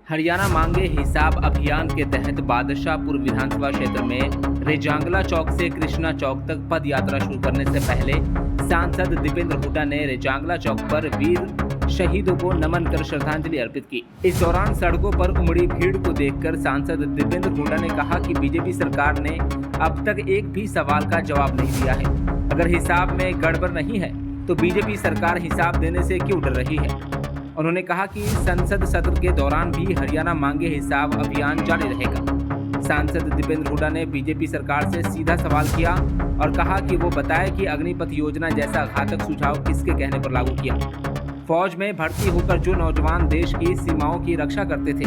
हरियाणा मांगे हिसाब अभियान के तहत बादशाहपुर विधानसभा क्षेत्र में रेजांगला चौक से कृष्णा चौक तक पद यात्रा शुरू करने से पहले सांसद दीपेंद्र हुड्डा ने रेजांगला चौक पर वीर शहीदों को नमन कर श्रद्धांजलि अर्पित की। इस दौरान सड़कों पर उमड़ी भीड़ को देखकर सांसद दीपेंद्र हुड्डा ने कहा कि बीजेपी सरकार ने अब तक एक भी सवाल का जवाब नहीं दिया है। अगर हिसाब में गड़बड़ नहीं है तो बीजेपी सरकार हिसाब देने से क्यों डर रही है। उन्होंने कहा कि संसद सत्र के दौरान भी हरियाणा मांगे हिसाब अभियान जारी रहेगा। सांसद दीपेंद्र हुड्डा ने बीजेपी सरकार से सीधा सवाल किया और कहा कि वो बताए कि अग्निपथ योजना जैसा घातक सुझाव किसके कहने पर लागू किया। फौज में भर्ती होकर जो नौजवान देश की सीमाओं की रक्षा करते थे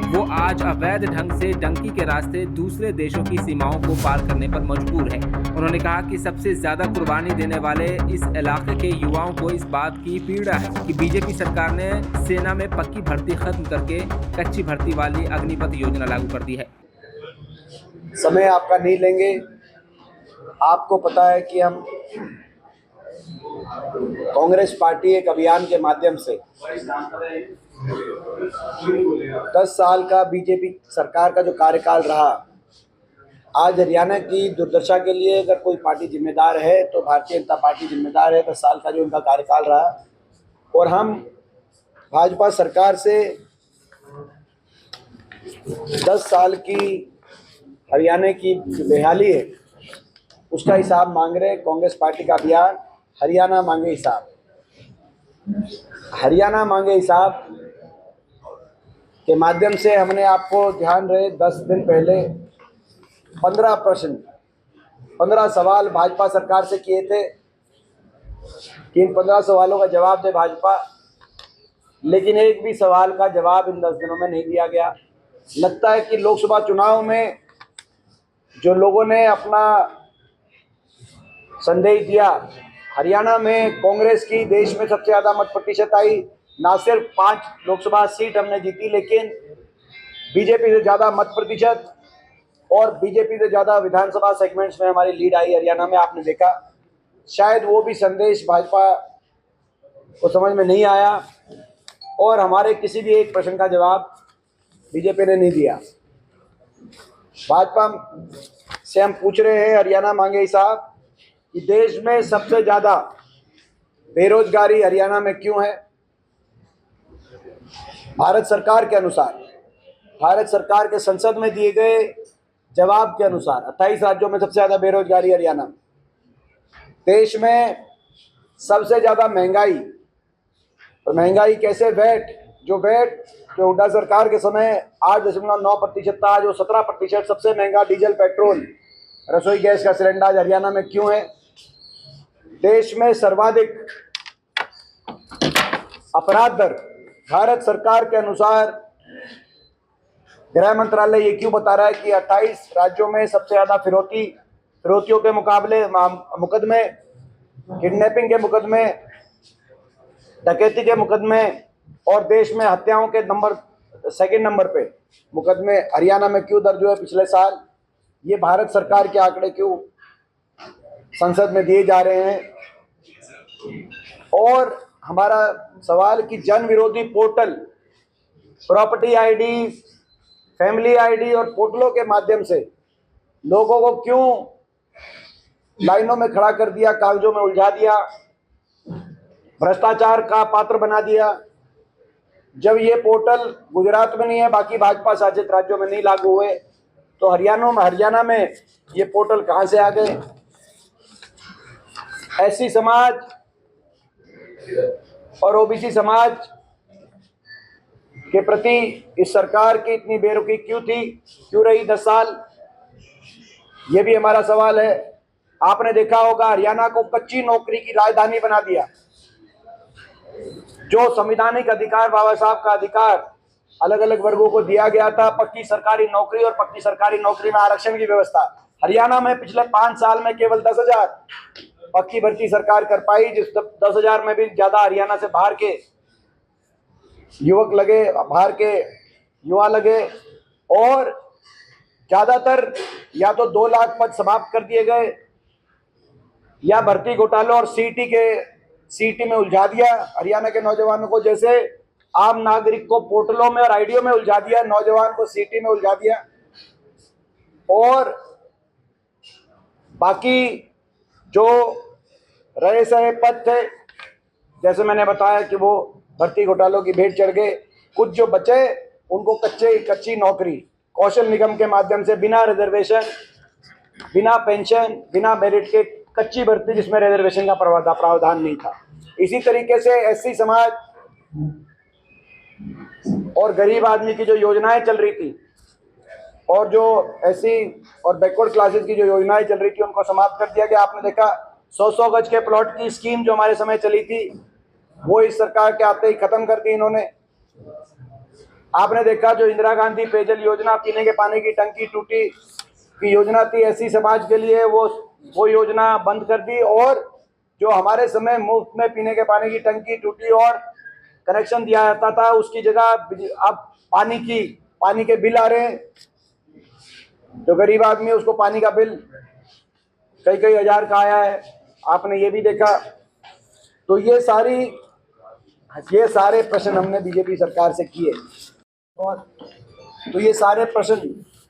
वो आज अवैध ढंग से डंकी के रास्ते दूसरे देशों की सीमाओं को पार करने पर मजबूर है। उन्होंने कहा कि सबसे ज्यादा कुर्बानी देने वाले इस इलाके के युवाओं को इस बात की पीड़ा है कि बीजेपी सरकार ने सेना में पक्की भर्ती खत्म करके कच्ची भर्ती वाली अग्निपथ योजना लागू कर दी है। समय आपका नहीं लेंगे। आपको पता है कि हम कांग्रेस पार्टी एक अभियान के माध्यम से 10 साल का बीजेपी सरकार का जो कार्यकाल रहा, आज हरियाणा की दुर्दशा के लिए अगर कोई पार्टी जिम्मेदार है तो भारतीय जनता पार्टी जिम्मेदार है। 10 साल का जो इनका कार्यकाल रहा और हम भाजपा सरकार से 10 साल की हरियाणा की जो बेहाली है उसका हिसाब मांग रहे। कांग्रेस पार्टी का अभियान हरियाणा मांगे हिसाब, हरियाणा मांगे हिसाब के माध्यम से हमने आपको ध्यान रहे 10 दिन पहले 15 प्रश्न 15 सवाल भाजपा सरकार से किए थे कि इन 15 सवालों का जवाब दे भाजपा, लेकिन एक भी सवाल का जवाब इन 10 दिनों में नहीं दिया गया। लगता है कि लोकसभा चुनाव में जो लोगों ने अपना संदेश दिया, हरियाणा में कांग्रेस की देश में सबसे ज़्यादा मत प्रतिशत आई। ना सिर्फ 5 लोकसभा सीट हमने जीती, लेकिन बीजेपी से ज़्यादा मत प्रतिशत और बीजेपी से ज़्यादा विधानसभा सेगमेंट्स में हमारी लीड आई हरियाणा में। आपने देखा, शायद वो भी संदेश भाजपा को समझ में नहीं आया और हमारे किसी भी एक प्रश्न का जवाब बीजेपी ने नहीं दिया। भाजपा से हम पूछ रहे हैं हरियाणा मांगे हिसाब कि देश में सबसे ज़्यादा बेरोजगारी हरियाणा में क्यों है। भारत सरकार के अनुसार, भारत सरकार के संसद में दिए गए जवाब के अनुसार 28 राज्यों में सबसे ज़्यादा बेरोजगारी हरियाणा में। देश में सबसे ज़्यादा महंगाई, और महंगाई कैसे, वेट जो हुड्डा सरकार के समय 8.9% था, जो 17% सबसे महंगा डीजल पेट्रोल रसोई गैस का सिलेंडर हरियाणा में क्यों है। देश में सर्वाधिक अपराध दर भारत सरकार के अनुसार गृह मंत्रालय ये क्यों बता रहा है कि 28 राज्यों में सबसे ज़्यादा फिरौतियों के मुकाबले मुकदमे, किडनैपिंग के मुकदमे, डकैती के मुकदमे और देश में हत्याओं के सेकंड नंबर पे मुकदमे हरियाणा में क्यों दर्ज हुए पिछले साल। ये भारत सरकार के आंकड़े क्यों संसद में दिए जा रहे हैं। और हमारा सवाल कि जन विरोधी portal, property ID, family ID और पोर्टलों के माध्यम से लोगों को क्यों लाइनों में खड़ा कर दिया, कागजों में उलझा दिया, भ्रष्टाचार का पात्र बना दिया। जब ये पोर्टल गुजरात में नहीं है, बाकी भाजपा शासित राज्यों में नहीं लागू हुए, तो हरियाणा में ये पोर्टल कहां से आ गए। एससी समाज और ओबीसी समाज के प्रति इस सरकार की इतनी बेरुखी क्यों रही 10 साल, ये भी हमारा सवाल है। आपने देखा होगा हरियाणा को कच्ची नौकरी की राजधानी बना दिया। जो संवैधानिक अधिकार, बाबा साहब का अधिकार अलग अलग वर्गों को दिया गया था, पक्की सरकारी नौकरी और पक्की सरकारी नौकरी में आरक्षण की व्यवस्था, हरियाणा में पिछले 5 साल में केवल 10,000 पक्की भर्ती सरकार कर पाई, जिस 10,000 में भी ज्यादा हरियाणा से बाहर के युवक लगे, बाहर के युवा लगे और ज्यादातर या तो 2 लाख पद समाप्त कर दिए गए या भर्ती घोटालों और सीटी में उलझा दिया हरियाणा के नौजवानों को। जैसे आम नागरिक को पोर्टलों में और आईडियो में उलझा दिया, नौजवान को सीटी में उलझा दिया, और बाकी जो रहे सहे पद थे, जैसे मैंने बताया कि वो भर्ती घोटालों की भेंट चढ़ गए। कुछ जो बचे उनको कच्ची नौकरी कौशल निगम के माध्यम से बिना रिजर्वेशन, बिना पेंशन, बिना मेरिट के कच्ची भर्ती जिसमें रिजर्वेशन का प्रावधान नहीं था। इसी तरीके से एससी समाज और गरीब आदमी की जो योजनाएं चल रही थी, और जो एससी और बैकवर्ड क्लासेस की जो योजनाएं चल रही थी, उनको समाप्त कर दिया गया। आपने देखा 100-100 गज के प्लॉट की स्कीम जो हमारे समय चली थी, वो इस सरकार के आते ही खत्म कर दी इन्होंने। आपने देखा जो इंदिरा गांधी पेयजल योजना, पीने के पानी की टंकी टूटी की योजना थी एससी समाज के लिए, वो योजना बंद कर दी। और जो हमारे समय मुफ्त में पीने के पानी की टंकी टूटी और कनेक्शन दिया जाता था, उसकी जगह अब पानी के बिल आ रहे हैं। जो गरीब आदमी है उसको पानी का बिल कई हजार का आया है, आपने ये भी देखा। तो ये सारे प्रश्न हमने बीजेपी सरकार से किए, और तो ये सारे प्रश्न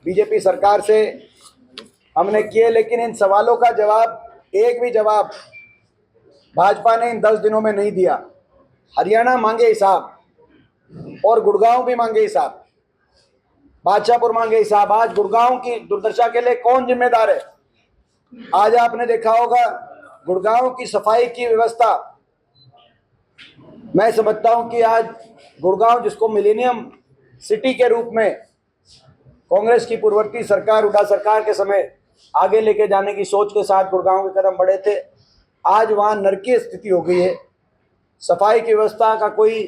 बीजेपी सरकार से हमने किए, लेकिन इन सवालों का एक भी जवाब भाजपा ने इन 10 दिनों में नहीं दिया। हरियाणा मांगे हिसाब और गुड़गांव भी मांगे हिसाब, बादशाहपुर मांगे हिसाब। आज गुड़गांव की दुर्दशा के लिए कौन जिम्मेदार है? आज आपने देखा होगा गुड़गांव की सफाई की व्यवस्था, मैं समझता हूं कि आज गुड़गांव, जिसको मिलेनियम सिटी के रूप में कांग्रेस की पूर्ववर्ती सरकार, हुड्डा सरकार के समय आगे लेके जाने की सोच के साथ गुड़गांव के कदम बढ़े थे, आज वहां नरकीय स्थिति हो गई है। सफाई की व्यवस्था का कोई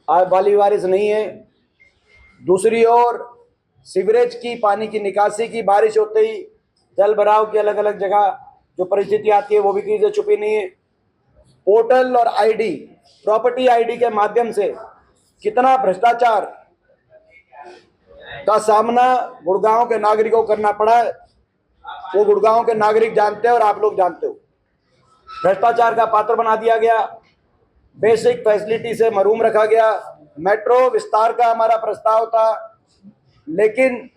वाली वारिस नहीं है। दूसरी ओर सीवरेज की, पानी की निकासी की, बारिश होते ही जल भराव की अलग अलग जगह जो परिस्थिति आती है वो भी किसी से छुपी नहीं है। पोर्टल और आईडी, प्रॉपर्टी आईडी के माध्यम से कितना भ्रष्टाचार का सामना गुड़गांव के नागरिकों को करना पड़ा है, वो गुड़गांव के नागरिक जानते हैं और आप लोग जानते हो। भ्रष्टाचार का पात्र बना दिया गया, बेसिक फैसिलिटी से महरूम रखा गया। मेट्रो विस्तार का हमारा प्रस्ताव था, लेकिन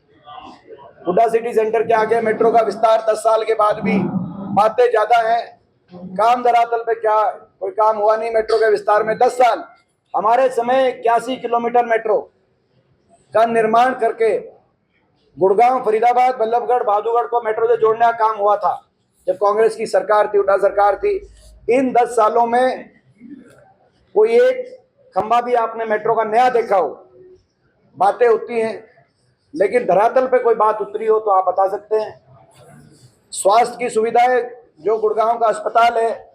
हुड्डा सिटी सेंटर के आगे मेट्रो का विस्तार 10 साल के बाद भी बातें ज्यादा हैं, काम धरातल पे क्या कोई काम हुआ नहीं। मेट्रो के विस्तार में 10 साल, हमारे समय 81 किलोमीटर मेट्रो का निर्माण करके गुड़गांव, फरीदाबाद, बल्लभगढ़, बहादुरगढ़ को मेट्रो से जोड़ने का काम हुआ था जब कांग्रेस की सरकार थी, हुड्डा सरकार थी। इन 10 सालों में कोई एक खंभा भी आपने मेट्रो का नया देखा हो? बातें होती हैं, लेकिन धरातल पे कोई बात उतरी हो तो आप बता सकते हैं। स्वास्थ्य की सुविधाएं, जो गुड़गांव का अस्पताल है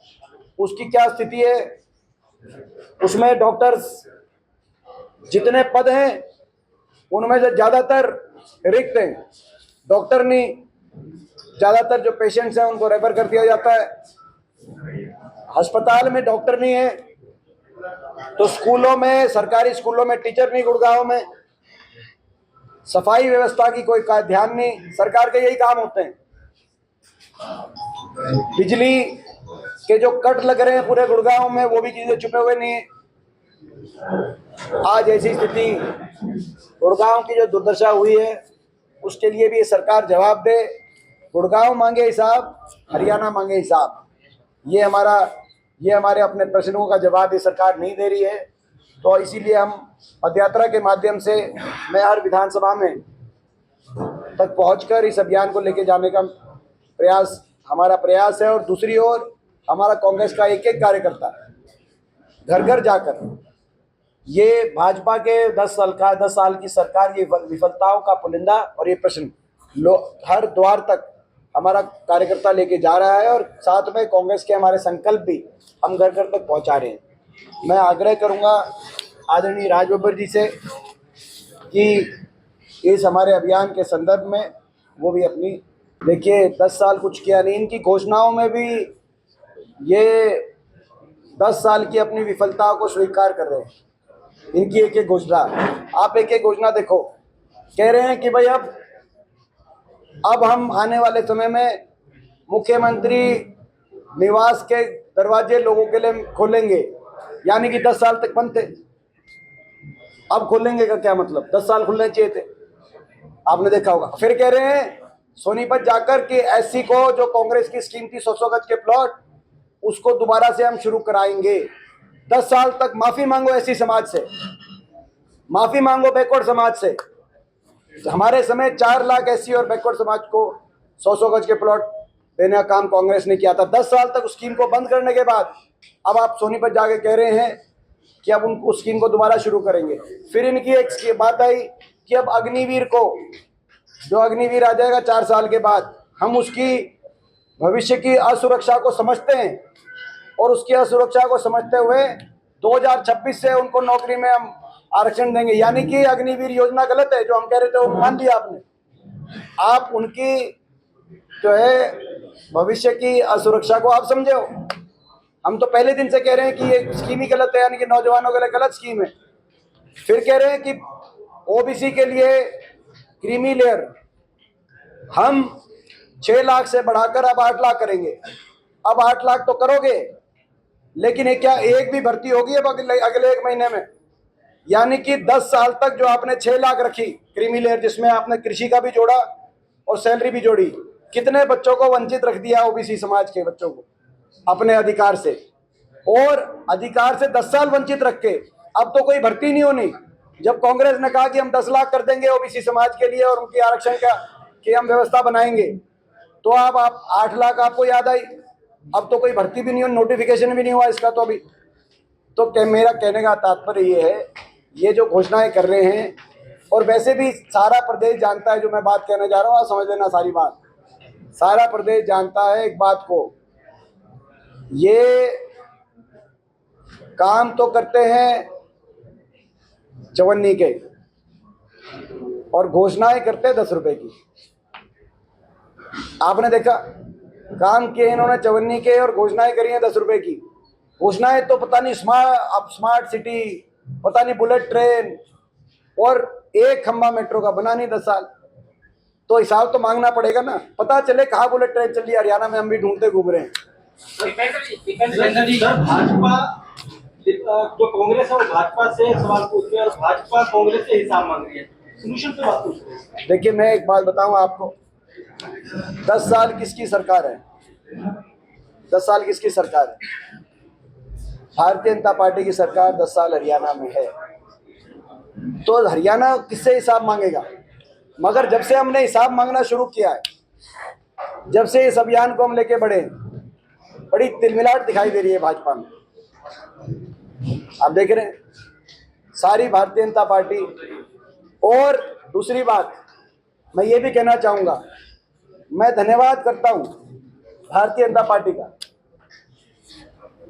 उसकी क्या स्थिति है? उसमें डॉक्टर्स, जितने पद हैं उनमें से ज्यादातर रिक्त हैं, डॉक्टर नहीं। ज्यादातर जो पेशेंट्स हैं उनको रेफर कर दिया जाता है। अस्पताल में डॉक्टर नहीं है तो स्कूलों में, सरकारी स्कूलों में टीचर नहीं गुड़गांव में। सफाई व्यवस्था की कोई ध्यान नहीं, सरकार के यही काम होते हैं। बिजली के जो कट लग रहे हैं पूरे गुड़गांव में, वो भी चीजें छुपे हुए नहीं है। आज ऐसी स्थिति, गुड़गांव की जो दुर्दशा हुई है उसके लिए भी ये सरकार जवाब दे। गुड़गांव मांगे हिसाब, हरियाणा मांगे हिसाब। ये हमारे अपने प्रश्नों का जवाब ये सरकार नहीं दे रही है। तो इसीलिए हम पदयात्रा के माध्यम से, मैं हर विधानसभा में तक पहुंचकर इस अभियान को लेके जाने का हमारा प्रयास है। और दूसरी ओर हमारा कांग्रेस का एक एक कार्यकर्ता घर घर जाकर ये भाजपा के 10 साल की सरकार की विफलताओं का पुलिंदा और ये प्रश्न हर द्वार तक हमारा कार्यकर्ता लेके जा रहा है, और साथ में कांग्रेस के हमारे संकल्प भी हम घर घर तक पहुंचा रहे हैं। मैं आग्रह करूंगा आदरणीय राज बब्बर जी से कि इस हमारे अभियान के संदर्भ में वो भी अपनी, देखिए 10 साल कुछ किया नहीं, इनकी घोषणाओं में भी ये 10 साल की अपनी विफलताओं को स्वीकार कर रहे हैं। इनकी एक एक घोषणा, आप एक एक घोषणा देखो, कह रहे हैं कि भाई अब हम आने वाले समय में मुख्यमंत्री निवास के दरवाजे लोगों के लिए खोलेंगे, यानी कि 10 साल तक बंद थे। अब खोलेंगे का क्या मतलब, 10 साल खुलने चाहिए थे, आपने देखा होगा। फिर कह रहे हैं सोनीपत जाकर कि एससी को जो कांग्रेस की स्कीम थी 100 गज के प्लॉट, उसको दोबारा से हम शुरू कराएंगे। 10 साल तक माफी मांगो एससी समाज से, माफी मांगो बैकवर्ड समाज से। हमारे समय 4 लाख एससी और बैकवर्ड समाज को 100 गज के प्लॉट देने का काम कांग्रेस ने किया था। 10 साल तक उस स्कीम को बंद करने के बाद अब आप सोनीपत जाके कह रहे हैं कि अब उन उस स्कीम को दोबारा शुरू करेंगे। फिर इनकी एक बात आई कि अब अग्निवीर को, जो अग्निवीर आ जाएगा 4 साल के बाद, हम उसकी भविष्य की असुरक्षा को समझते हैं और उसकी असुरक्षा को समझते हुए 2026 से उनको नौकरी में हम आरक्षण देंगे। यानी कि अग्निवीर योजना गलत है, जो हम कह रहे थे वो मान लिया आपने। आप उनकी जो है भविष्य की असुरक्षा को आप समझे हो। हम तो पहले दिन से कह रहे हैं कि ये स्कीम ही गलत है, यानी कि नौजवानों के लिए गलत स्कीम है। फिर कह रहे हैं कि ओबीसी के लिए क्रीमी लेयर हम 6 लाख से बढ़ाकर अब 8 लाख करेंगे। अब 8 लाख तो करोगे, लेकिन क्या एक भी भर्ती होगी अब अगले 1 महीने में? यानी कि 10 साल तक जो आपने 6 लाख रखी क्रीमी लेयर, जिसमें आपने कृषि का भी जोड़ा और सैलरी भी जोड़ी, कितने बच्चों को वंचित रख दिया ओबीसी समाज के बच्चों को अपने अधिकार से। और अधिकार से 10 साल वंचित रख के अब तो कोई भर्ती नहीं होनी। जब कांग्रेस ने कहा कि हम 10 लाख कर देंगे ओबीसी समाज के लिए और उनकी आरक्षण का कि हम व्यवस्था बनाएंगे, तो अब आप 8 लाख आपको याद आई। अब तो कोई भर्ती भी नहीं हो, नोटिफिकेशन भी नहीं हुआ इसका। तो अभी तो मेरा कहने का तात्पर्य ये है, ये जो घोषणाएं कर रहे हैं, और वैसे भी सारा प्रदेश जानता है जो मैं बात कहने जा रहा हूँ, आप समझ लेना सारी बात। सारा प्रदेश जानता है एक बात को, ये काम तो करते हैं चवन्नी के और घोषणाएं करते हैं 10 रुपए की। आपने देखा, काम किए इन्होंने चवन्नी के और घोषणाएं करी हैं 10 रुपए की। घोषणाएं तो पता नहीं स्मार्ट सिटी, पता नहीं बुलेट ट्रेन, और एक खंबा मेट्रो का बना नहीं 10 साल। तो हिसाब तो मांगना पड़ेगा ना, पता चले कहाँ बुलेट ट्रेन चल रही है। हरियाणा में हम भी ढूंढते घूम रहे हैं। भाजपा जो कांग्रेस है वो भाजपा से सवाल पूछ रही है और भाजपा कांग्रेस से हिसाब मांग रही है, सोल्यूशन पे बात पूछ रही है। देखिए, मैं एक बात बताऊं आपको, 10 साल किसकी सरकार है? 10 साल किसकी सरकार है? भारतीय जनता पार्टी की सरकार 10 साल हरियाणा में है। तो हरियाणा किससे हिसाब मांगेगा? मगर जब से हमने हिसाब मांगना शुरू किया है, जब से इस अभियान को हम लेके बढ़े, बड़ी तिलमिलाट दिखाई दे रही है भाजपा में। आप देख रहे हैं सारी भारतीय जनता पार्टी। और दूसरी बात मैं ये भी कहना चाहूँगा, मैं धन्यवाद करता हूँ भारतीय जनता पार्टी का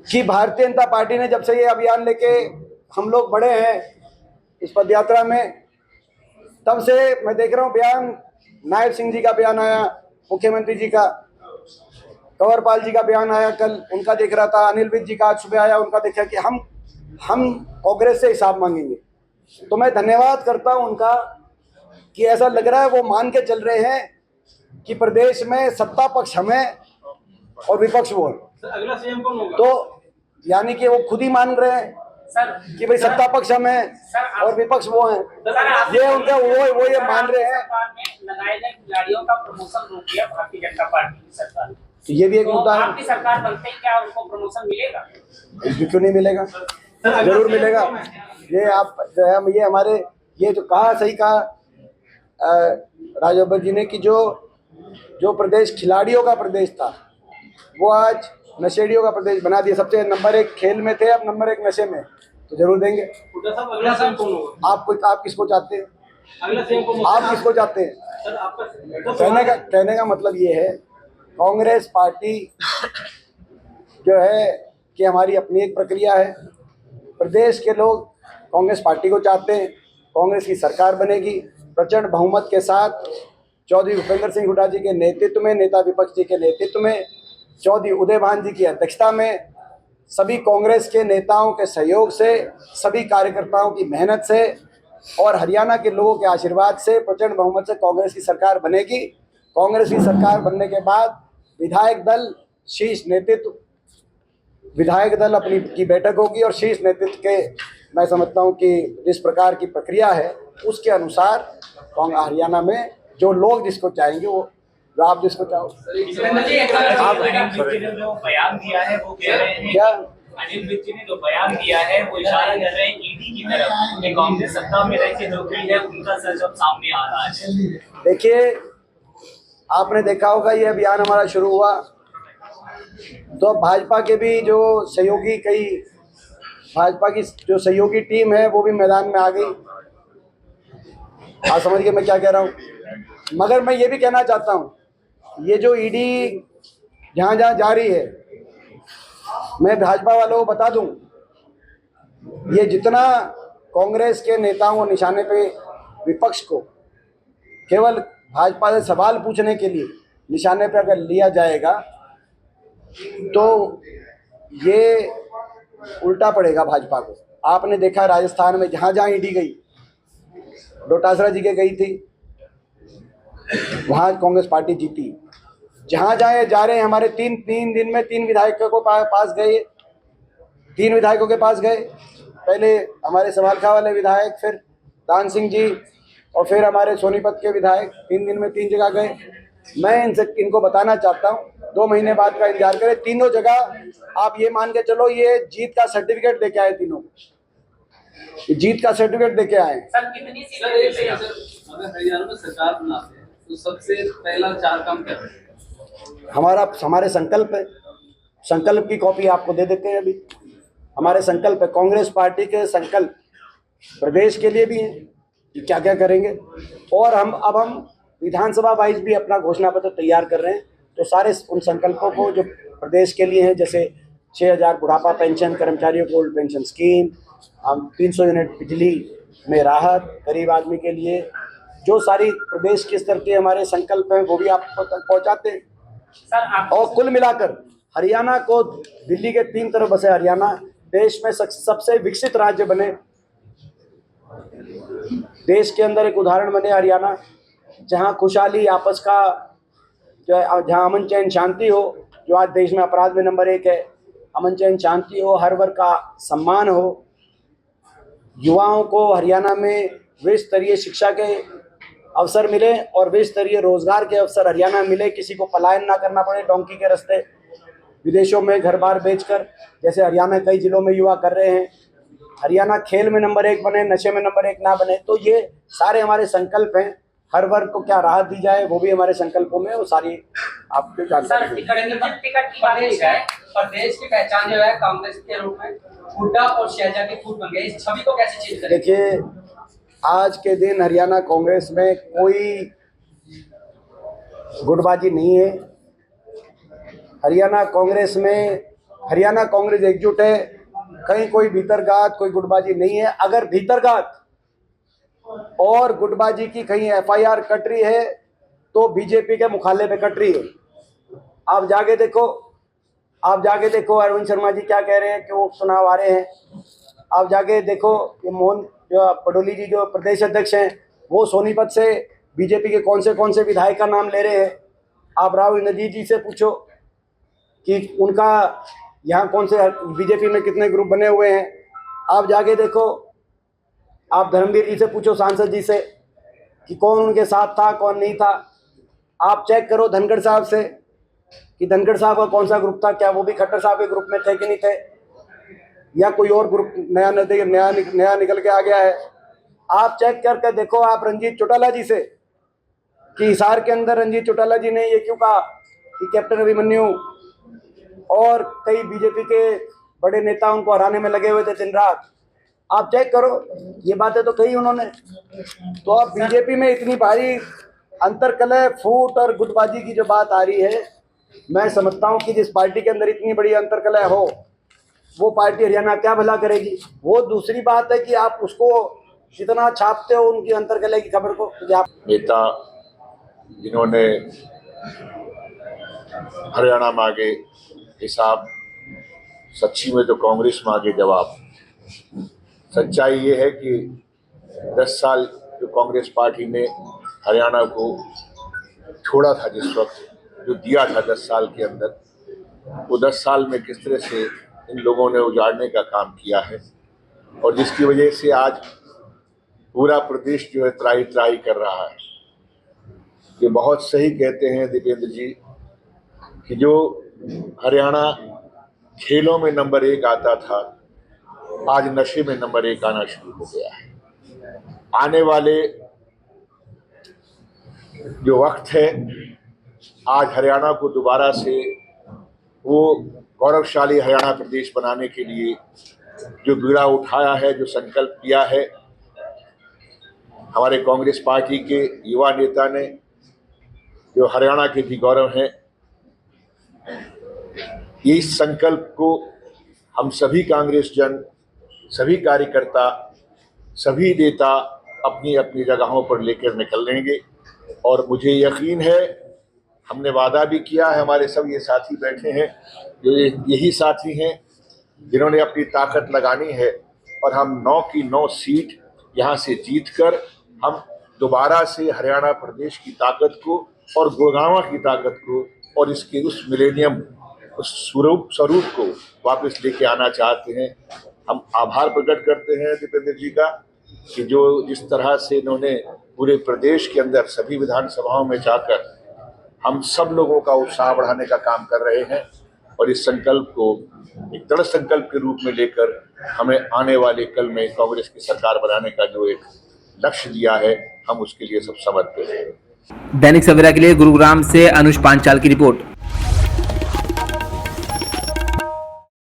कि भारतीय जनता पार्टी ने जब से ये अभियान लेके हम लोग बढ़े हैं इस पदयात्रा में, तब से मैं देख रहा हूँ बयान, नायब सिंह जी का बयान आया, मुख्यमंत्री जी का, कंवरपाल जी का बयान आया कल, उनका देख रहा था, अनिल विज जी का आज सुबह आया, उनका देखा कि हम कांग्रेस से हिसाब मांगेंगे। तो मैं धन्यवाद करता हूं उनका कि ऐसा लग रहा है वो मान के चल रहे हैं कि प्रदेश में सत्ता पक्ष हमें और विपक्ष वो है। अगला सीएम कौन होगा? तो यानी कि वो खुद ही मान रहे हैं सर कि भाई सत्ता पक्ष हमें और विपक्ष वो हैं। ये उनका वो ये मान रहे हैं। सरकार ने लगाए गए खिलाड़ियों का प्रमोशन रोक दिया भारतीय जनता पार्टी की सरकार। तो ये भी एक तो मुद्दा है। आपकी सरकार बनते ही क्या उनको प्रमोशन मिलेगा? क्यों नहीं मिलेगा? जरूर मिलेगा। ये आप जो है, ये हमारे ये जो कहा, सही कहा राजबब्बर जी ने कि जो प्रदेश खिलाड़ियों का प्रदेश था वो आज नशेड़ियों का प्रदेश बना दिया। सबसे नंबर 1 खेल में थे, अब नंबर 1 नशे में। तो जरूर देंगे। अगला सीएम कौन होगा? आप किसको चाहते हैं? अगला सीएम कौन? आप किसको चाहते हैं? सर आपका कहने का मतलब ये है, कांग्रेस पार्टी जो है कि हमारी अपनी एक प्रक्रिया है। प्रदेश के लोग कांग्रेस पार्टी को चाहते हैं, कांग्रेस की सरकार बनेगी प्रचंड बहुमत के साथ, चौधरी भूपेंद्र सिंह हुड्डा जी के नेतृत्व में, नेता विपक्ष जी के नेतृत्व में, चौधरी उदय भान जी की अध्यक्षता में, सभी कांग्रेस के नेताओं के सहयोग से, सभी कार्यकर्ताओं की मेहनत से और हरियाणा के लोगों के आशीर्वाद से प्रचंड बहुमत से कांग्रेस की सरकार बनेगी। कांग्रेस की सरकार बनने के बाद विधायक दल अपनी की बैठक होगी और शीर्ष नेतृत्व के मैं समझता हूँ कि जिस प्रकार की प्रक्रिया है उसके अनुसार हरियाणा में जो लोग जिसको चाहेंगे वो जो आप जिसको चाहो। अनिल विज ने जो बयान दिया है वो कह रहे हैं क्या अनिल विज ने जो बयान दिया है वो इशारा कर रहे हैं ईडी की तरफ कि कांग्रेस सत्ता में रह के जो की है उनका सच अब सामने आ रहा है। देखिए, आपने देखा होगा ये अभियान हमारा शुरू हुआ तो भाजपा के भी जो सहयोगी भाजपा की जो सहयोगी टीम है वो भी मैदान में आ गई। आप समझिए मैं क्या कह रहा हूँ। मगर मैं ये भी कहना चाहता हूँ, ये जो ईडी जहाँ जहाँ जा रही है, मैं भाजपा वालों को बता दूं, ये जितना कांग्रेस के नेताओं को निशाने पे विपक्ष को केवल भाजपा से सवाल पूछने के लिए निशाने पे अगर लिया जाएगा तो ये उल्टा पड़ेगा भाजपा को। आपने देखा राजस्थान में जहाँ जहाँ ईडी गई, डोटासरा जी के गई थी, वहाँ कांग्रेस पार्टी जीती। जहाँ जहाँ ये जा रहे हैं, हमारे तीन दिन में 3 विधायकों को पास गए, 3 विधायकों के पास गए। पहले हमारे समालखा वाले विधायक, फिर दान सिंह जी और फिर हमारे सोनीपत के विधायक 3 दिन में 3 जगह गए। मैं इनको बताना चाहता हूँ 2 महीने बाद का इंतजार करें। तीनों जगह आप ये मान के चलो ये जीत का सर्टिफिकेट देके आए, तीनों जीत का सर्टिफिकेट देके आए। सर कितनी सीटें अगर हरियाणा में सरकार बनाते हैं तो सबसे पहला 4 काम क्या है? हमारे संकल्प है, संकल्प की कॉपी आपको दे देते हैं। अभी हमारे संकल्प है, कांग्रेस पार्टी के संकल्प प्रदेश के लिए भी हैं कि क्या क्या करेंगे, और हम विधानसभा वाइज भी अपना घोषणा पत्र तैयार कर रहे हैं। तो सारे उन संकल्पों को जो प्रदेश के लिए हैं, जैसे 6000 बुढ़ापा पेंशन, कर्मचारियों को ओल्ड पेंशन स्कीम, हम 300 यूनिट बिजली में राहत गरीब आदमी के लिए, जो सारी प्रदेश के स्तर के हमारे संकल्प हैं वो भी आपको तक पहुँचाते हैं। और कुल मिलाकर हरियाणा को दिल्ली के 3 तरफ बसे हरियाणा देश में सबसे विकसित राज्य बने, देश के अंदर एक उदाहरण बने हरियाणा, जहां खुशहाली आपस का जो है, जहां अमन चैन शांति हो, जो आज देश में अपराध में नंबर 1 है, अमन चैन शांति हो, हर वर्ग का सम्मान हो, युवाओं को हरियाणा में विश्व स्तरीय शिक्षा के अवसर मिले और विश्व स्तरीय रोजगार के अवसर हरियाणा में मिले, किसी को पलायन ना करना पड़े डोंकी के रास्ते विदेशों में घर बार बेचकर, जैसे हरियाणा कई जिलों में युवा कर रहे हैं। हरियाणा खेल में नंबर 1 बने, नशे में नंबर 1 ना बने। तो ये सारे हमारे संकल्प हैं। हर वर्ग को क्या राहत दी जाए वो भी हमारे संकल्पों में, वो सारी आपको जानकारी। टिकट की बात है, प्रदेश की पहचान जो है कांग्रेस के रूप में हुड्डा और शहजादी फूट बन गए, इस छवि को कैसे चेंज करें? देखिए, आज के दिन हरियाणा कांग्रेस में कोई गुटबाजी नहीं है। हरियाणा कांग्रेस एकजुट है, कहीं कोई भीतरघात, कोई गुटबाजी नहीं है। अगर भीतरघात और गुटबाजी की कहीं FIR कट रही है तो बीजेपी के मुखाले पे कट रही है। आप जाके देखो अरविंद शर्मा जी क्या कह रहे हैं कि वो चुनाव आ रहे हैं। आप जाके देखो कि मोहन जो पडोली जी जो प्रदेश अध्यक्ष हैं, वो सोनीपत से बीजेपी के कौन से विधायक का नाम ले रहे हैं। आप राव इंद्रजीत जी से पूछो कि उनका यहाँ कौन से बीजेपी में कितने ग्रुप बने हुए हैं। आप जाके देखो, आप धर्मवीर जी से पूछो, सांसद जी से, कि कौन उनके साथ था कौन नहीं था। आप चेक करो धनखड़ साहब से कि धनखड़ साहब का कौन सा ग्रुप था, क्या वो भी खट्टर साहब के ग्रुप में थे कि नहीं थे, या कोई और ग्रुप नया निकल के आ गया है। आप चेक करके देखो। आप रंजीत चौटाला जी से, कि हिसार के अंदर रंजीत चौटाला जी ने ये क्यों कहा कि कैप्टन अभिमन्यु और कई बीजेपी के बड़े नेता उनको हराने में लगे हुए थे दिन रात। आप चेक करो, ये बातें तो कही उन्होंने। तो अब बीजेपी में इतनी भारी अंतरकलह, फूट और गुटबाजी की जो बात आ रही है, मैं समझता हूँ कि जिस पार्टी के अंदर इतनी बड़ी अंतरकलह हो, वो पार्टी हरियाणा क्या भला करेगी। वो दूसरी बात है कि आप उसको जितना छापते हो उनकी अंतरकलह की खबर को, आप नेता जिन्होंने हरियाणा मांगे हिसाब, सच्ची में तो कांग्रेस मांगे जवाब। सच्चाई ये है कि 10 साल जो कांग्रेस पार्टी ने हरियाणा को छोड़ा था, जिस वक्त जो दिया था 10 साल के अंदर, वो 10 साल में किस तरह से इन लोगों ने उजाड़ने का काम किया है। और जिसकी वजह से आज पूरा प्रदेश जो है त्राही त्राही कर रहा है। ये बहुत सही कहते हैं दीपेंद्र जी कि जो हरियाणा खेलों में नंबर 1 आता था, आज नशे में नंबर 1 आना शुरू हो गया है। आने वाले जो वक्त है, आज हरियाणा को दोबारा से वो गौरवशाली हरियाणा प्रदेश बनाने के लिए जो बीड़ा उठाया है, जो संकल्प किया है हमारे कांग्रेस पार्टी के युवा नेता ने, जो हरियाणा के भी गौरव हैं, इस संकल्प को हम सभी कांग्रेस जन, सभी कार्यकर्ता, सभी नेता अपनी अपनी जगहों पर लेकर निकल लेंगे। और मुझे यकीन है, हमने वादा भी किया है, हमारे सब ये साथी बैठे हैं जो यही साथी हैं जिन्होंने अपनी ताकत लगानी है, और हम 9 की 9 सीट यहाँ से जीतकर हम दोबारा से हरियाणा प्रदेश की ताकत को और गुड़गांव की ताकत को और इसके उस मिलेनियम उस स्वरूप को वापस लेके आना चाहते हैं। हम आभार प्रकट करते हैं दीपेंद्र जी का कि जो जिस तरह से इन्होंने पूरे प्रदेश के अंदर सभी विधानसभाओं में जाकर हम सब लोगों का उत्साह बढ़ाने का काम कर रहे हैं, और इस संकल्प को एक दृढ़ संकल्प के रूप में लेकर हमें आने वाले कल में कांग्रेस की सरकार बनाने का जो एक लक्ष्य दिया है, हम उसके लिए सब समर्पित हैं। दैनिक सवेरा के लिए गुरुग्राम से अनुज पांचाल की रिपोर्ट।